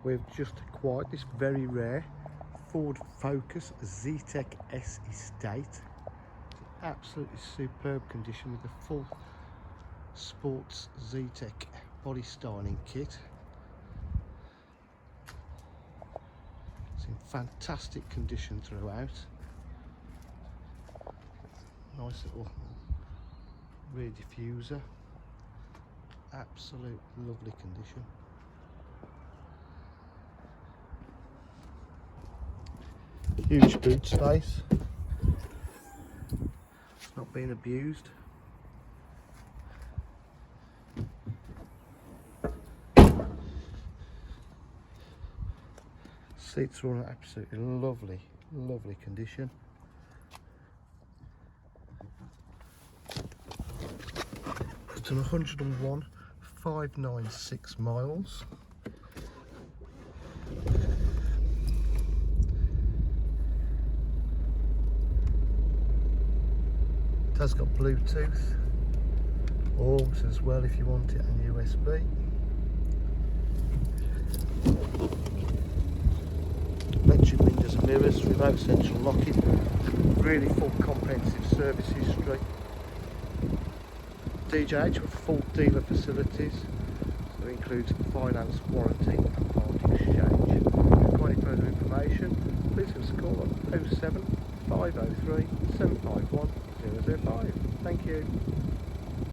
We've just acquired this very rare Ford Focus Zetec S Estate. It's in absolutely superb condition with the full sports Zetec body styling kit. It's in fantastic condition throughout. Nice little rear diffuser. Absolute lovely condition. Huge boot space. It's not been abused. Seats are all in absolutely lovely condition. It's on 101,596 miles. It has got Bluetooth, AUX as well if you want it, and USB. Electric windows and mirrors, remote central locking, really full comprehensive service history. DJH with full dealer facilities, so it includes finance, warranty and part exchange. If you've got any further information, please give us a call on 07 503 751 005. Thank you.